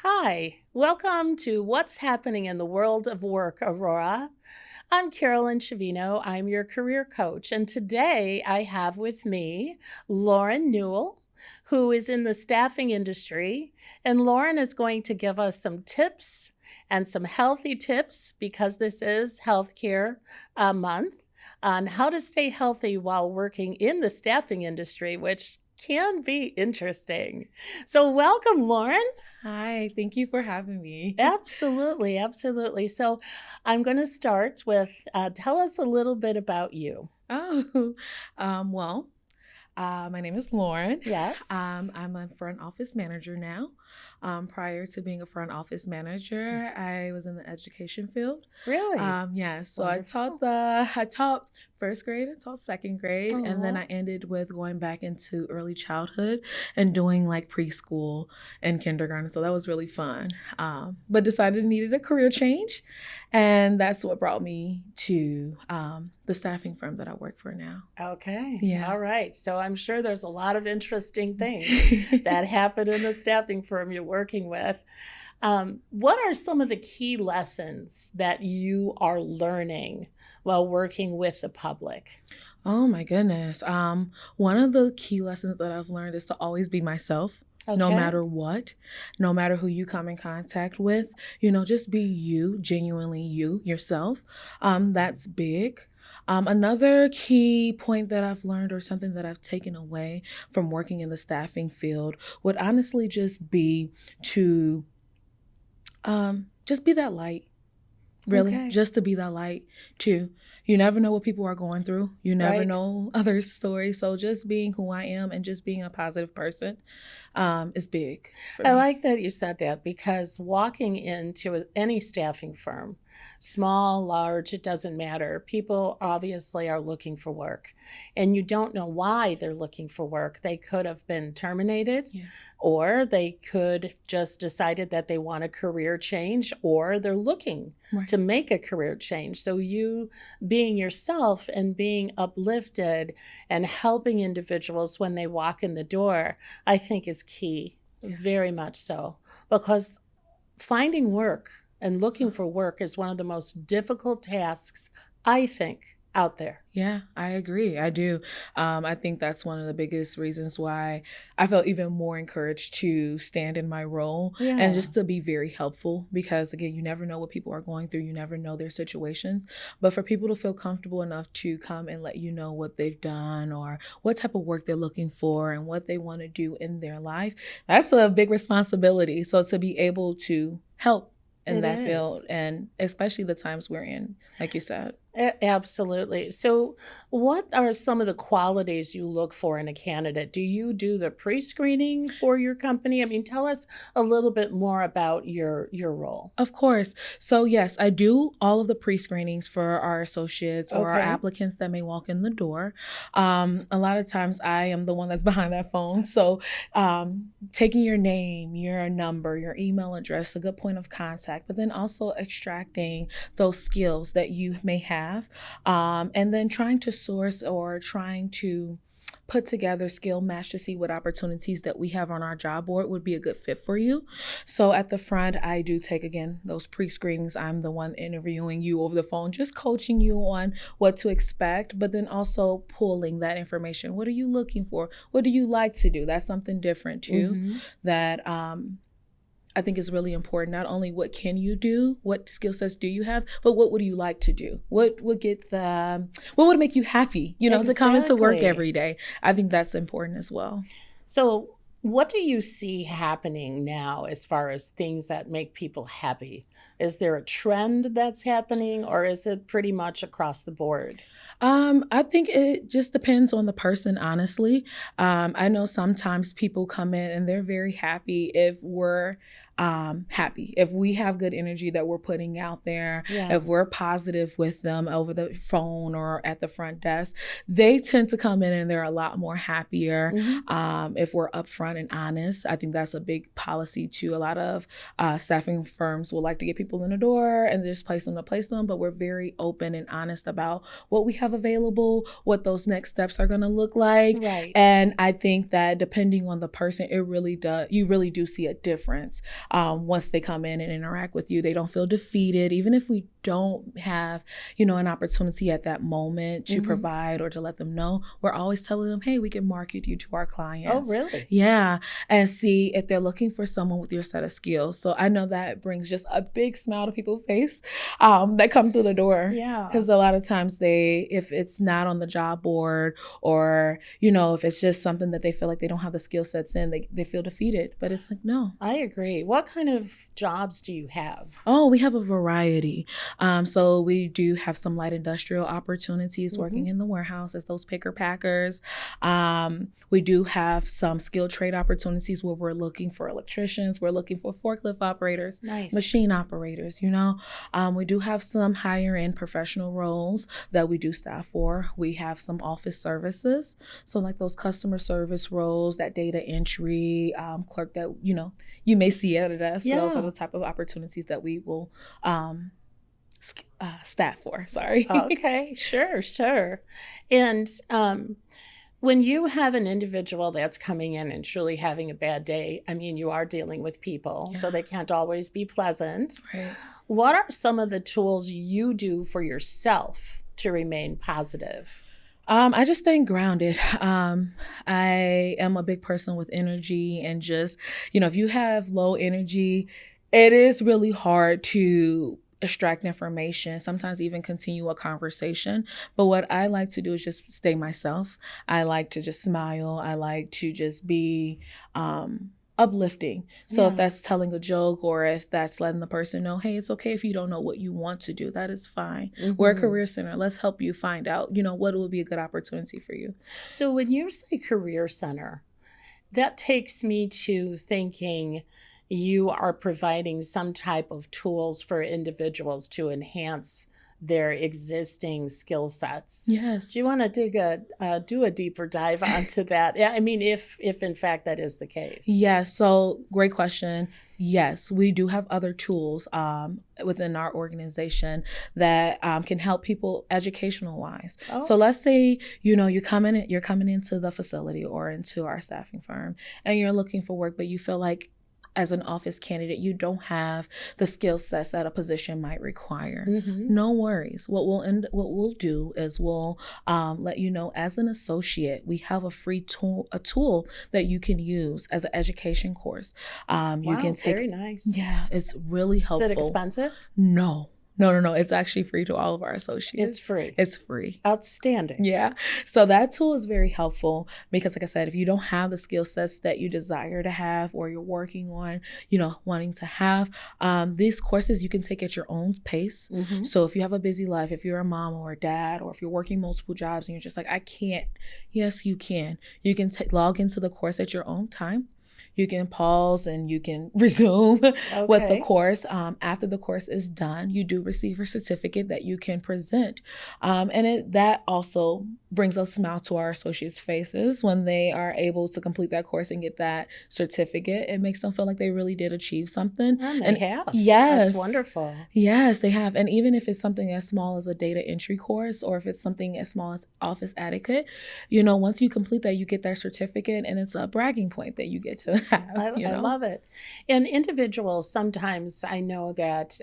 Hi, welcome to What's Happening in the World of Work, Aurora. I'm Carolyn Chavino. I'm your career coach, and today I have with me Lauren Newell, who is in the staffing industry. And Lauren is going to give us some tips and some healthy tips because this is Healthcare Month on how to stay healthy while working in the staffing industry, which can be interesting. So, welcome, Lauren. Hi, thank you for having me. Absolutely, absolutely. So I'm going to start with tell us a little bit about you. Oh, well, my name is Lauren. Yes. I'm a front office manager now. Prior to being a front office manager, I was in the education field. Really? Yeah, so Wonderful. I taught first grade until second grade, and then Oh, I ended with going back into early childhood and doing like preschool and kindergarten. So that was really fun. But decided I needed a career change, and that's what brought me to the staffing firm that I work for now. okay. Yeah. All right. So I'm sure there's a lot of interesting things that happen in the staffing firm you're working with. What are some of the key lessons that you are learning while working with the public? Oh my goodness. One of the key lessons that I've learned is to always be myself. No Okay. matter what, no matter who you come in contact with, just be you, genuinely you, yourself. That's big. Another key point that I've learned or something that I've taken away from working in the staffing field would honestly just be that light. Really, Okay. just to be that light too. You never know what people are going through. You never Right. know others' stories. So just being who I am and just being a positive person is big for I me. like that you said that because walking into any staffing firm, small, large, it doesn't matter. People obviously are looking for work, and you don't know why they're looking for work. They could have been terminated, Yeah. or they could just decided that they want a career change, or they're looking Right. to make a career change. So you being yourself and being uplifted and helping individuals when they walk in the door, I think is key. Yeah. Very much so. Because finding work and looking for work is one of the most difficult tasks, I think, out there. Yeah, I agree. I do. I think that's one of the biggest reasons why I felt even more encouraged to stand in my role and Yeah. just to be very helpful because, again, you never know what people are going through. You never know their situations. But for people to feel comfortable enough to come and let you know what they've done or what type of work they're looking for and what they want to do in their life, that's a big responsibility. So to be able to help in It that is. field, and especially the times we're in, like you said. Absolutely. So, what are some of the qualities you look for in a candidate? Do you do the pre-screening for your company? I mean, tell us a little bit more about your role. Of course. So, yes, I do all of the pre screenings for our associates or our Okay. applicants that may walk in the door. A lot of times I am the one that's behind that phone. So, taking your name, your number, your email address, a good point of contact, but then also extracting those skills that you may have, and then trying to source or trying to put together skill match to see what opportunities that we have on our job board would be a good fit for you. So at the front, I do take again those pre-screenings. I'm the one interviewing you over the phone, just coaching you on what to expect, but then also pulling that information. What are you looking for? What do you like to do? That's something different too. Mm-hmm. That I think is really important. Not only what can you do, what skill sets do you have, but what would you like to do? What would make you happy, to come into work Exactly. every day? I think that's important as well. So, what do you see happening now as far as things that make people happy? Is there a trend that's happening, or is it pretty much across the board? I think it just depends on the person, honestly. I know sometimes people come in and they're very happy if we're happy, if we have good energy that we're putting out there, Yeah. if we're positive with them over the phone or at the front desk, they tend to come in and they're a lot more happier. Hmm. If we're upfront and honest, I think that's a big policy too. A lot of staffing firms will like to get people in the door and just place them to place them, but we're very open and honest about what we have available, what those next steps are going to look like. Right. And I think that depending on the person, it really does, you really do see a difference. once they come in and interact with you. They don't feel defeated, even if we don't have, an opportunity at that moment to provide or to let them know. We're always telling them, hey, we can market you to our clients. Oh, really? Yeah. And see if they're looking for someone with your set of skills. So I know that brings just a big smile to people's face that come through the door. Yeah. Because a lot of times if it's not on the job board, or, if it's just something that they feel like they don't have the skill sets in, they feel defeated. But it's like, no. I agree. What kind of jobs do you have? Oh, we have a variety. So we do have some light industrial opportunities working in the warehouse as those picker packers. We do have some skilled trade opportunities where we're looking for electricians. We're looking for forklift operators, machine operators, We do have some higher end professional roles that we do staff for. We have some office services. So like those customer service roles, that data entry, clerk that, you may see at a desk. Yeah. Those are the type of opportunities that we will staff for. Sorry. Okay, sure. And when you have an individual that's coming in and truly having a bad day, I mean, you are dealing with people, so they can't always be pleasant. Right. What are some of the tools you do for yourself to remain positive? I just stay grounded. I am a big person with energy, and just, if you have low energy, it is really hard to extract information, sometimes even continue a conversation. But what I like to do is just stay myself. I like to just smile. I like to just be uplifting. So if that's telling a joke, or if that's letting the person know, hey, it's okay if you don't know what you want to do, that is fine. We're a career center. Let's help you find out, what will be a good opportunity for you. So when you say career center, that takes me to thinking you are providing some type of tools for individuals to enhance their existing skill sets. Yes. Do you want to do a deeper dive onto that? I mean, if in fact that is the case. Yes. So great question. Yes, we do have other tools within our organization that can help people educational wise. Oh. So let's say, you're coming into the facility or into our staffing firm, and you're looking for work, but you feel like, as an office candidate, you don't have the skill sets that a position might require. No worries. What we'll do is we'll let you know, as an associate, we have a free tool that you can use as an education course. You can take. Very nice. Yeah, it's really helpful. Is it expensive? No. It's actually free to all of our associates. It's free. Outstanding. Yeah. So that tool is very helpful because, like I said, if you don't have the skill sets that you desire to have, or you're working on, wanting to have, these courses you can take at your own pace. So if you have a busy life, if you're a mom or a dad, or if you're working multiple jobs and you're just like, I can't. Yes, you can. You can log into the course at your own time. You can pause and you can resume with the course. After the course is done, you do receive a certificate that you can present. And that also brings a smile to our associates' faces when they are able to complete that course and get that certificate. It makes them feel like they really did achieve something. And they have. Yes. That's wonderful. Yes, they have. And even if it's something as small as a data entry course, or if it's something as small as office etiquette, once you complete that, you get that certificate, and it's a bragging point that you get to have. I love it. And individuals, sometimes I know that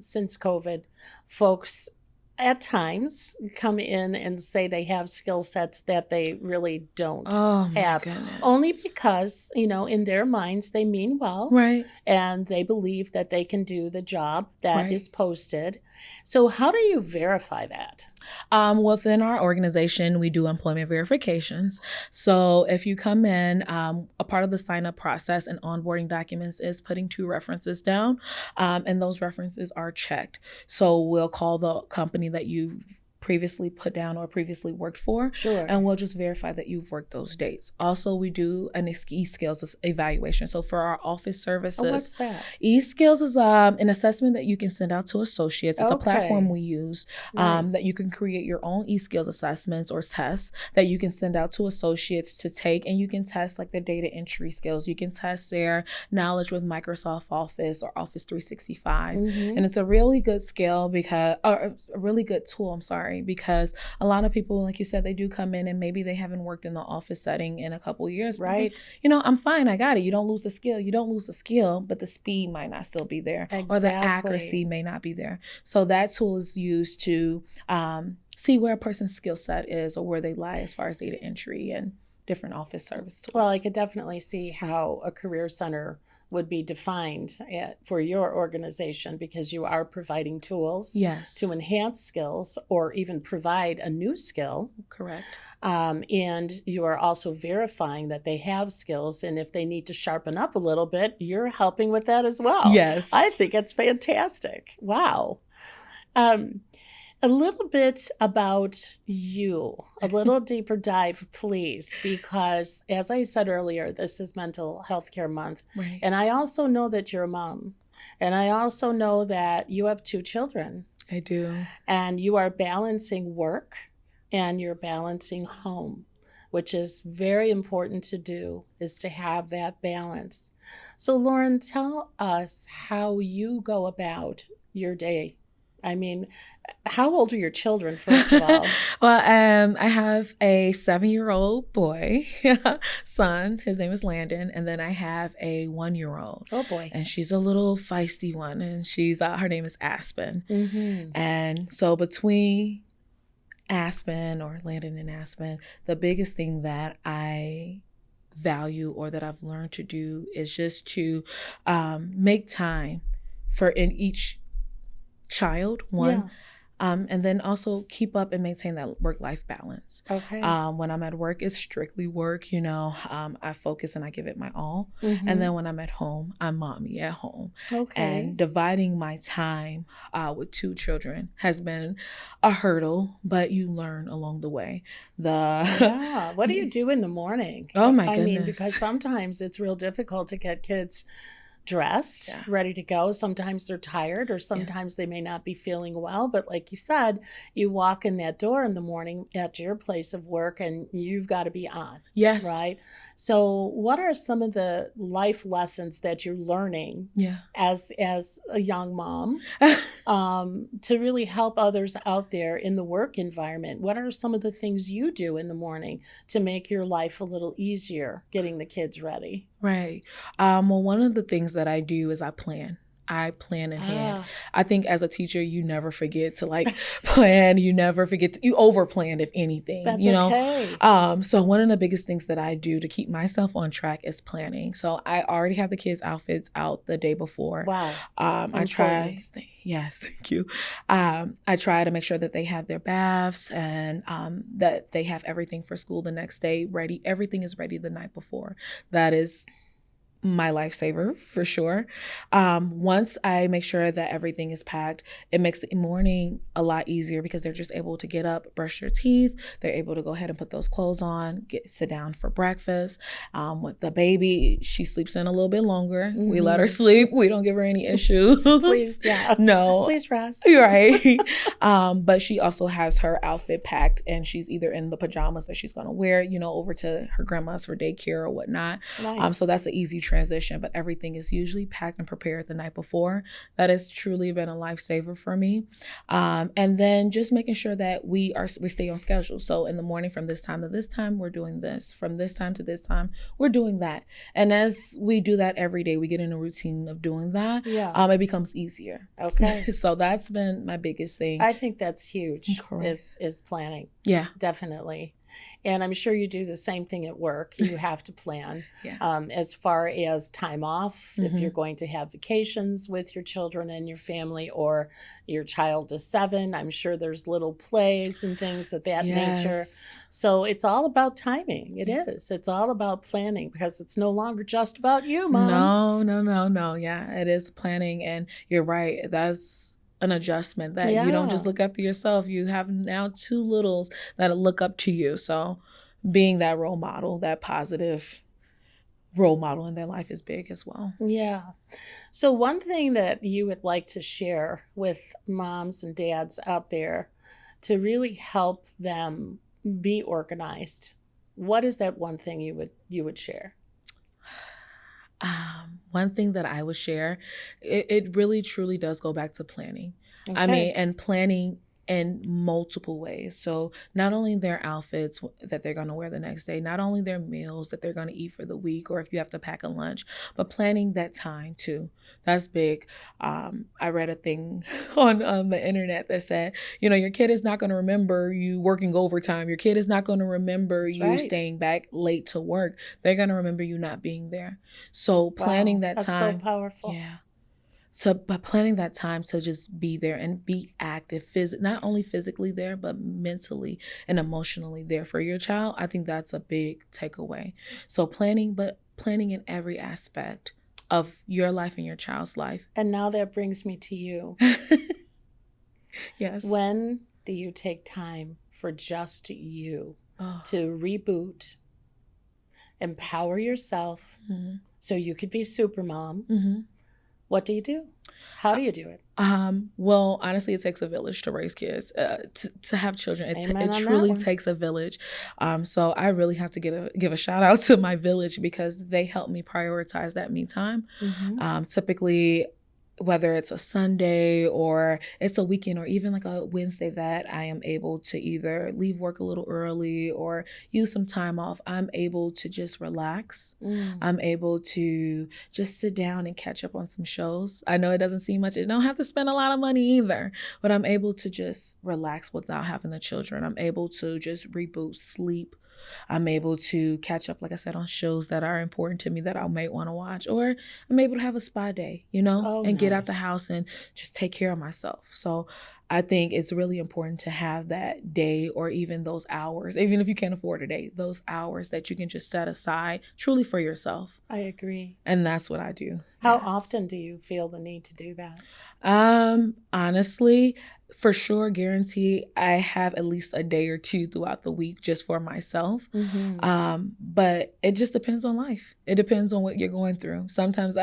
since COVID, folks at times come in and say they have skill sets that they really don't have. Goodness. Only because, in their minds, they mean well. Right. And they believe that they can do the job that is posted. So how do you verify that? Within our organization, we do employment verifications. So if you come in, a part of the sign-up process and onboarding documents is putting 2 references down, and those references are checked. So we'll call the company that you previously put down or previously worked for. Sure. And we'll just verify that you've worked those dates. Also, we do an e-skills evaluation. So for our office services. What's that? E-skills is an assessment that you can send out to associates. It's a platform we use that you can create your own e-skills assessments or tests that you can send out to associates to take, and you can test like their data entry skills. You can test their knowledge with Microsoft Office or Office 365. And it's a really good skill a really good tool, necessary, because a lot of people, like you said, they do come in and maybe they haven't worked in the office setting in a couple of years. Right. I'm fine. I got it. You don't lose the skill. You don't lose the skill, but the speed might not still be there, or the accuracy may not be there. So that tool is used to see where a person's skill set is or where they lie as far as data entry and different office service tools. Well, I could definitely see how a career center would be defined for your organization, because you are providing tools yes, to enhance skills or even provide a new skill. correct. And you are also verifying that they have skills. And if they need to sharpen up a little bit, you're helping with that as well. Yes. I think it's fantastic. Wow. A little bit about you, a little deeper dive, please, because as I said earlier, this is Mental Health Care Month. Right. And I also know that you're a mom. And I also know that you have 2 children. I do. And you are balancing work and you're balancing home, which is very important to do, is to have that balance. So Lauren, tell us how you go about your day. I mean, how old are your children, first of all? Well, I have a 7-year-old boy, son. His name is Landon. And then I have a 1-year-old. Oh, boy. And she's a little feisty one. And she's her name is Aspen. Mm-hmm. And so between Aspen, or Landon and Aspen, the biggest thing that I value or that I've learned to do is just to make time for in each child, one, and then also keep up and maintain that work-life balance. Okay. When I'm at work, it's strictly work. I focus and I give it my all. Mm-hmm. And then when I'm at home, I'm mommy at home. Okay. And dividing my time with 2 children has been a hurdle, but you learn along the way. Yeah. What do you do in the morning? Oh my I goodness. mean, because sometimes it's real difficult to get kids dressed, ready to go. Sometimes they're tired, or sometimes they may not be feeling well. But like you said, you walk in that door in the morning at your place of work and you've got to be on. Yes. Right. So what are some of the life lessons that you're learning as a young mom to really help others out there in the work environment? What are some of the things you do in the morning to make your life a little easier getting the kids ready? Right. Well, one of the things that I do is I plan. I plan ahead. I think as a teacher, you never forget to plan. You never forget to, you over plan, if anything. That's okay. So one of the biggest things that I do to keep myself on track is planning. So I already have the kids' outfits out the day before. Wow. I try. Yes, thank you. I try to make sure that they have their baths and that they have everything for school the next day ready. Everything is ready the night before. That is my lifesaver for sure. Once I make sure that everything is packed, it makes the morning a lot easier because they're just able to get up, brush their teeth. They're able to go ahead and put those clothes on, sit down for breakfast. With the baby, she sleeps in a little bit longer. Mm-hmm. We let her sleep. We don't give her any issues. Please, no. Please rest. You're right. But she also has her outfit packed, and she's either in the pajamas that she's going to wear, over to her grandma's for daycare or whatnot. Nice. So that's an easy transition, but everything is usually packed and prepared the night before. That has truly been a lifesaver for me. And then just making sure that we stay on schedule. So in the morning, from this time to this time, we're doing this. From this time to this time, we're doing that. And as we do that every day, we get in a routine of doing that. It becomes easier. Okay. So that's been my biggest thing. I think that's huge. Is planning. Yeah. Definitely. And I'm sure you do the same thing at work. You have to plan as far as time off, if you're going to have vacations with your children and your family, or your child is 7. I'm sure there's little plays and things of that nature. So it's all about timing. It is. It's all about planning, because it's no longer just about you, Mom. No. Yeah, it is planning. And you're right. That's an adjustment that you don't just look after yourself. You have now 2 littles that look up to you. So being that role model, that positive role model in their life, is big as well. Yeah. So one thing that you would like to share with moms and dads out there to really help them be organized, what is that one thing you would share? One thing that I would share, it really truly does go back to planning. Okay. I mean, and planning in multiple ways. So not only their outfits that they're going to wear the next day, not only their meals that they're going to eat for the week, or if you have to pack a lunch, but planning that time too. That's big. I read a thing on the internet that said, your kid is not going to remember you working overtime. Your kid is not going to remember That's you right. staying back late to work. They're going to remember you not being there. So planning Wow, that that's time. so powerful. Yeah. So, but planning that time to just be there and be active, not only physically there, but mentally and emotionally there for your child, I think that's a big takeaway. So but planning in every aspect of your life and your child's life. And now that brings me to you. Yes. When do you take time for just you to reboot, empower yourself so you could be super mom? Mm-hmm. What do you do? How do you do it? Well, honestly, it takes a village to raise kids, to have children. Amen It on truly that one. takes a village. So I really have to give a shout out to my village because they help me prioritize that me time. Typically, whether it's a Sunday or it's a weekend or even like a Wednesday that I am able to either leave work a little early or use some time off, I'm able to just relax. I'm able to just sit down and catch up on some shows. I know it doesn't seem much. I don't have to spend a lot of money either, but I'm able to just relax without having the children. I'm able to just reboot, sleep. I'm able to catch up, like I said, on shows that are important to me that I might want to watch, or I'm able to have a spa day, and get out the nice. house and just take care of myself. So I think it's really important to have that day or even those hours, even if you can't afford a day, those hours that you can just set aside truly for yourself. I agree. And that's what I do. How Yes. often do you feel the need to do that? Honestly, for sure, guarantee I have at least a day or two throughout the week just for myself. But it just depends on life. It depends on what you're going through. Sometimes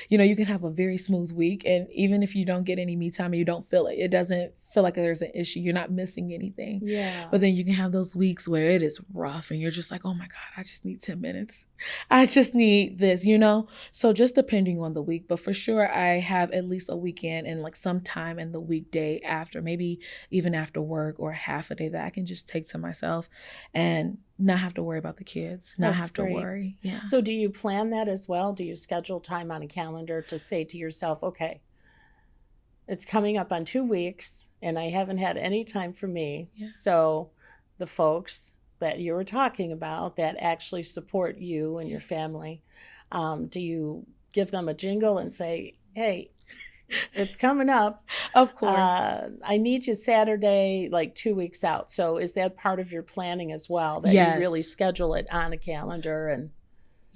you can have a very smooth week, and even if you don't get any me time and you don't feel it, it doesn't feel like there's an issue. You're not missing anything. Yeah. But then you can have those weeks where it is rough and you're just like, oh my God, I just need 10 minutes. I just need this, So just depending on the week, but for sure I have at least a weekend and like some time in the weekday after, maybe even after work or half a day that I can just take to myself and not have to worry about the kids, not That's have to great. worry. Yeah. So do you plan that as well? Do you schedule time on a calendar to say to yourself, okay, it's coming up on 2 weeks and I haven't had any time for me. Yeah. So the folks that you were talking about that actually support you and your family, do you give them a jingle and say, hey, it's coming up. Of course. I need you Saturday, like 2 weeks out. So is that part of your planning as well? That you really schedule it on a calendar and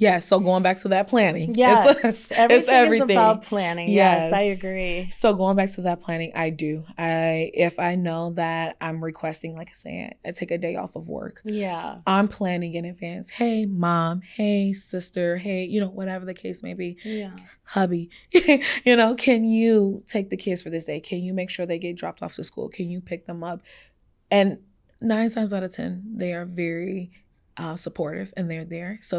Yes, so going back to that planning. Yes, it's everything. Is about planning. Yes, I agree. So going back to that planning, I do. If I know that I'm requesting, like I said, I take a day off of work. Yeah. I'm planning in advance. Hey, mom. Hey, sister. Hey, whatever the case may be. Yeah. Hubby, can you take the kids for this day? Can you make sure they get dropped off to school? Can you pick them up? And 9 times out of 10, they are very supportive and they're there. So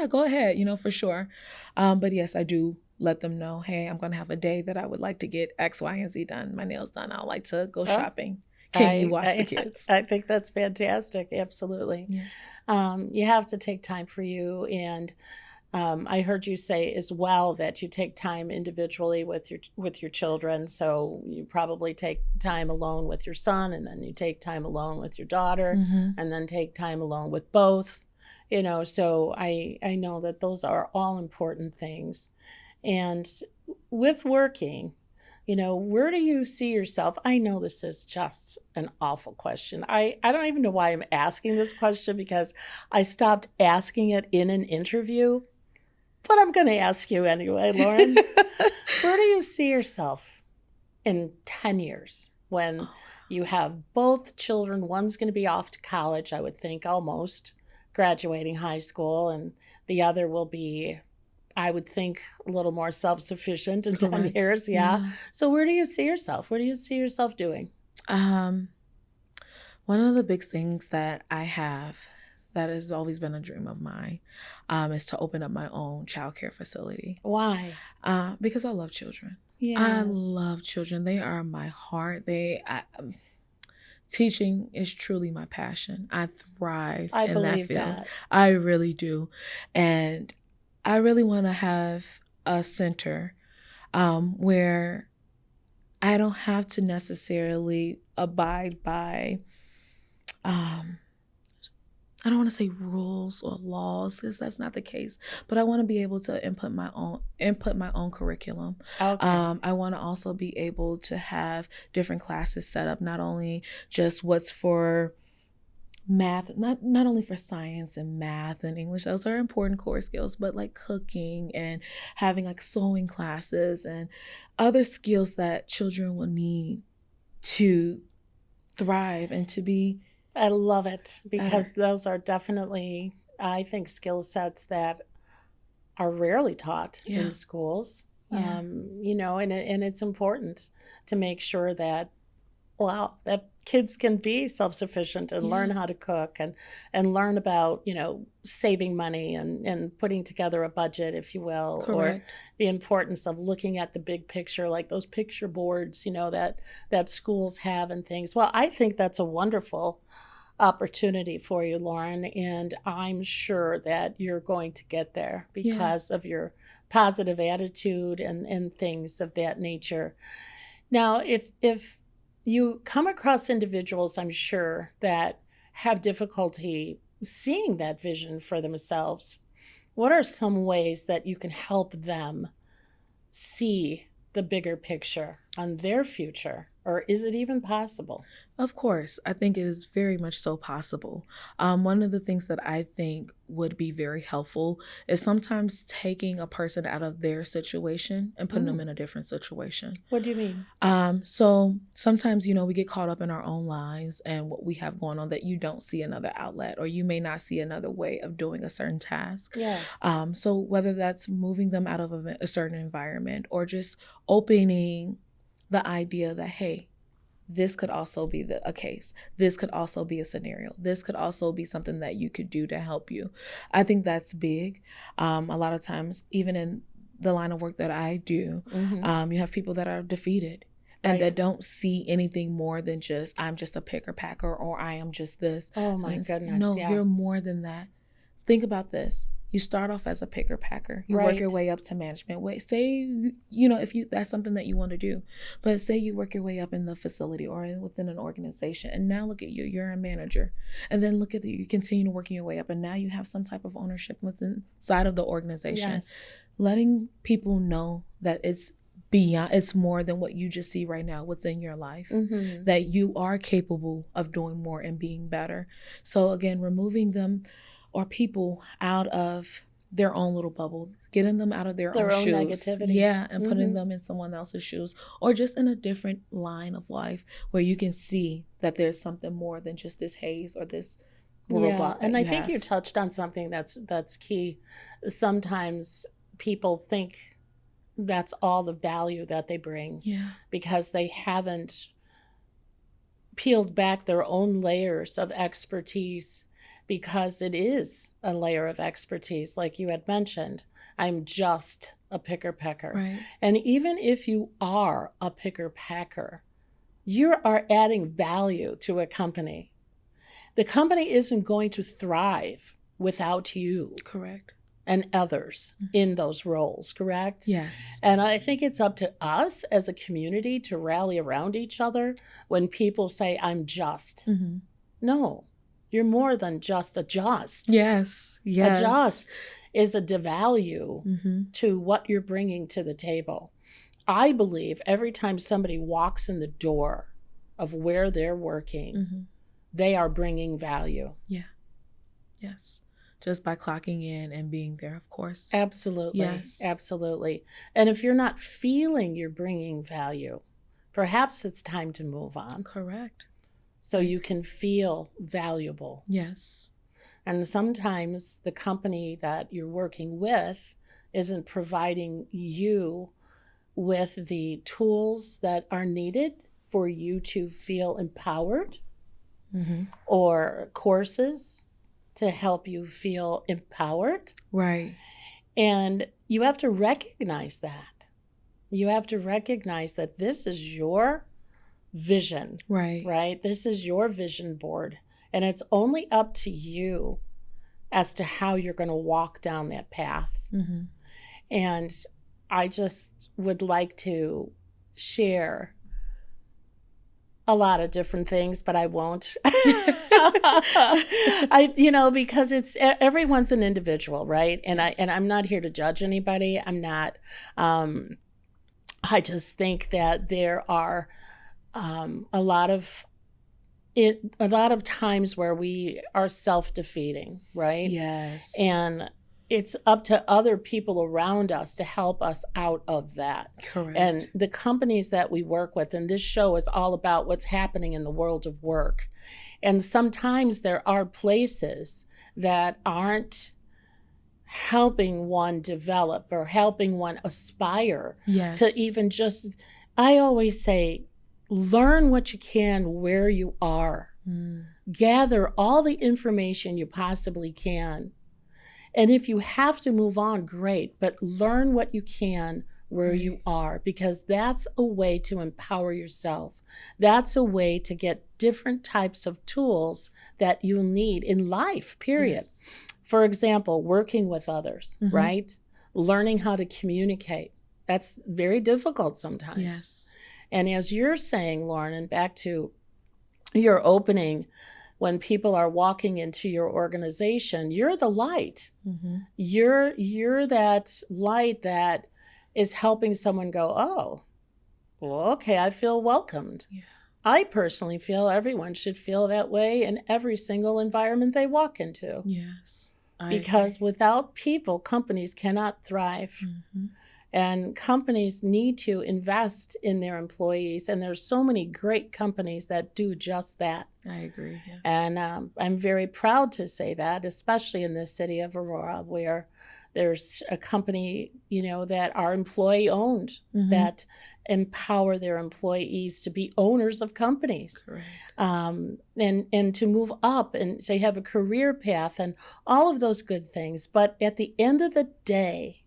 go ahead, for sure. But yes, I do let them know, hey, I'm going to have a day that I would like to get X, Y, and Z done. My nails done. I'd like to go shopping. Can you watch the kids? I think that's fantastic. Absolutely. Yeah. You have to take time for you. And I heard you say as well that you take time individually with your children. So you probably take time alone with your son, and then you take time alone with your daughter, and then take time alone with both. So I know that those are all important things. And with working, where do you see yourself? I know this is just an awful question. I don't even know why I'm asking this question, because I stopped asking it in an interview. But I'm going to ask you anyway, Lauren. Where do you see yourself in 10 years when you have both children? One's going to be off to college, I would think, almost graduating high school, and the other will be, I would think, a little more self-sufficient in 10 years. Yeah. So where do you see yourself? What do you see yourself doing? One of the big things that I have that has always been a dream of mine is to open up my own childcare facility. Why? Because I love children. Yes. I love children. They are my heart. teaching is truly my passion. I thrive I in that believe field. that. I really do. And I really want to have a center where I don't have to necessarily abide by, I don't want to say rules or laws, because that's not the case. But I want to be able to input my own curriculum. Okay. I want to also be able to have different classes set up, not only just what's for math, not only for science and math and English, those are important core skills, but like cooking and having like sewing classes and other skills that children will need to thrive and to be I love it because better. those are definitely, I think, skill sets that are rarely taught in Yeah. schools. Yeah. And it's important to make sure that, wow, that kids can be self-sufficient and learn Yeah. how to cook and learn about, saving money and putting together a budget, if you will, or Correct. the importance of looking at the big picture, like those picture boards, that schools have and things. Well, I think that's a wonderful opportunity for you, Lauren, and I'm sure that you're going to get there Yeah. because of your positive attitude and things of that nature. Now, if you come across individuals, I'm sure, that have difficulty seeing that vision for themselves, what are some ways that you can help them see the bigger picture on their future? Or is it even possible? Of course, I think it is very much so possible. One of the things that I think would be very helpful is sometimes taking a person out of their situation and putting them in a different situation. What do you mean? So sometimes, we get caught up in our own lives and what we have going on that you don't see another outlet, or you may not see another way of doing a certain task. Yes. So whether that's moving them out of a certain environment or just opening the idea that, hey, this could also be a case. This could also be a scenario. This could also be something that you could do to help you. I think that's big. A lot of times, even in the line of work that I do, you have people that are defeated and Right. that don't see anything more than just, I'm just a picker packer, or I am just this. Oh my And goodness. no, yes. you're more than that. Think about this. You start off as a picker packer. You work your Right. way up to management. Say, if that's something that you want to do, but say you work your way up in the facility or within an organization, and now look at you, you're a manager, and then look at you continue to working your way up, and now you have some type of ownership within inside of the organization. Yes. Letting people know that it's beyond, it's more than what you just see right now, what's in your life, Mm-hmm. that you are capable of doing more and being better. So again, removing them or people out of their own little bubble, getting them out of their own shoes. negativity. Yeah, and putting Mhm. them in someone else's shoes, or just in a different line of life where you can see that there's something more than just this haze or this robot. And that I you think have. you touched on something that's key. Sometimes people think that's all the value that they bring Yeah. because they haven't peeled back their own layers of expertise, because it is a layer of expertise, like you had mentioned. I'm just a picker pecker. Right. And even if you are a picker packer, you are adding value to a company. The company isn't going to thrive without you Correct. and others in those roles, correct? Yes. And I think it's up to us as a community to rally around each other when people say, I'm just. Mm-hmm. No, you're more than just a just. Yes. Yes. A just is a devalue Mm-hmm. to what you're bringing to the table. I believe every time somebody walks in the door of where they're working, Mm-hmm. they are bringing value. Yes. Just by clocking in and being there, of course. Absolutely. Yes. Absolutely. And if you're not feeling you're bringing value, perhaps it's time to move on Correct. so you can feel valuable. Yes. And sometimes the company that you're working with isn't providing you with the tools that are needed for you to feel empowered, Mm-hmm. or courses to help you feel empowered. Right. And you have to recognize that. You have to recognize that this is your vision, Right. right? This is your vision board, and it's only up to you as to how you're going to walk down that path. Mm-hmm. And I just would like to share a lot of different things, but I won't. Because it's everyone's an individual, right? And Yes. I'm not here to judge anybody. I'm not. I just think that there are a lot of times where we are self-defeating, right? Yes. And it's up to other people around us to help us out of that. Correct. And the companies that we work with, and this show is all about what's happening in the world of work. And sometimes there are places that aren't helping one develop or helping one aspire yes. to even just, I always say, learn what you can where you are. Gather all the information you possibly can. And if you have to move on, great, but learn what you can where Right. you are, because that's a way to empower yourself. That's a way to get different types of tools that you'll need in life, period. Yes. For example, working with others, Mhm. right? Learning how to communicate. That's very difficult sometimes. Yes. And as you're saying, Lauren, and back to your opening, when people are walking into your organization, you're the light. Mm-hmm. You're that light that is helping someone go, oh, well, okay, I feel welcomed. Yeah. I personally feel everyone should feel that way in every single environment they walk into. Yes. Because without people, companies cannot thrive. Mm-hmm. And companies need to invest in their employees. And there's so many great companies that do just that. I agree. Yes. And I'm very proud to say that, especially in the city of Aurora, where there's a company, that are employee owned, Mhm. that empower their employees to be owners of companies. Correct. And to move up and to have a career path and all of those good things. But at the end of the day,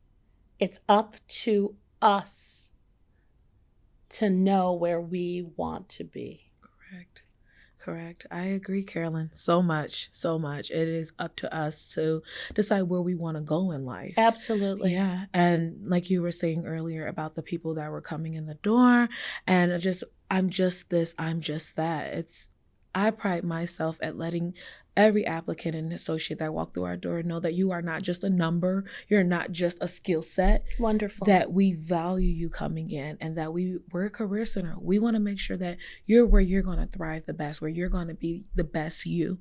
it's up to us to know where we want to be. Correct. I agree, Carolyn. So much. It is up to us to decide where we want to go in life. Absolutely. Yeah. And like you were saying earlier about the people that were coming in the door and I'm just this, I'm just that. I pride myself at letting every applicant and associate that walk through our door know that you are not just a number, you're not just a skill set. Wonderful. That we value you coming in and that we're a career center. We want to make sure that you're where you're going to thrive the best, where you're going to be the best you.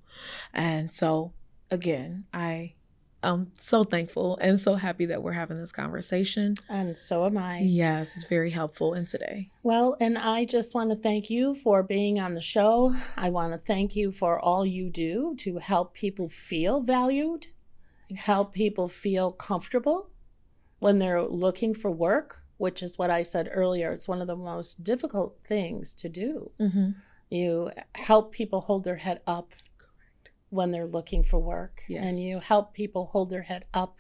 And so, again, I'm so thankful and so happy that we're having this conversation. And so am I. Yes, it's very helpful in today. Well, and I just want to thank you for being on the show. I want to thank you for all you do to help people feel valued, help people feel comfortable when they're looking for work, which is what I said earlier. It's one of the most difficult things to do. Mm-hmm. You help people hold their head up when they're looking for work. Yes. And you help people hold their head up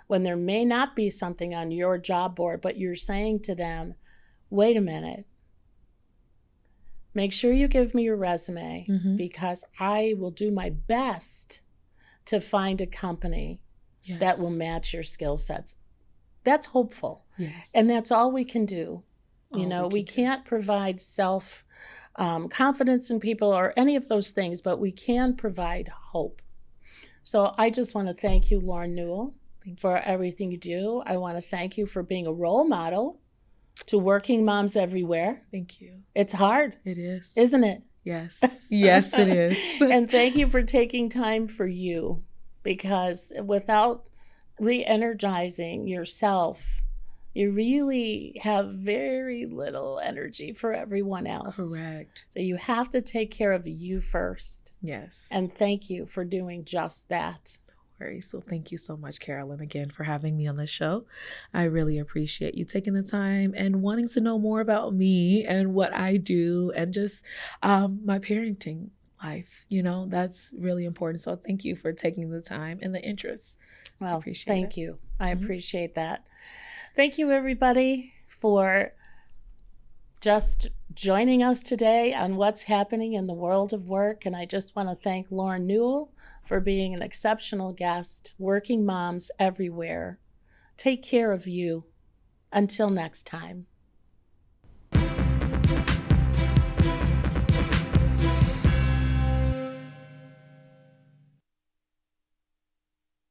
when there may not be something on your job board, but you're saying to them, wait a minute, make sure you give me your resume, Mm-hmm. because I will do my best to find a company Yes. that will match your skill sets. That's hopeful. Yes. And that's all we can do. We can do. can't provide self confidence in people or any of those things, but we can provide hope. So I just want to thank you, Lauren Newell, for everything you do. I want to thank you for being a role model to working moms everywhere. Thank you. It's hard, It is. isn't it? Yes. Yes, it is. And thank you for taking time for you, because without re-energizing yourself, you really have very little energy for everyone else. Correct. So you have to take care of you first. Yes. And thank you for doing just that. So thank you so much, Carolyn, again, for having me on the show. I really appreciate you taking the time and wanting to know more about me and what I do and just my parenting life. That's really important. So thank you for taking the time and the interest. Well, Appreciate thank it. you. I Mhm. appreciate that. Thank you, everybody, for just joining us today on what's happening in the world of work. And I just want to thank Lauren Newell for being an exceptional guest. Working moms everywhere, take care of you. Until next time.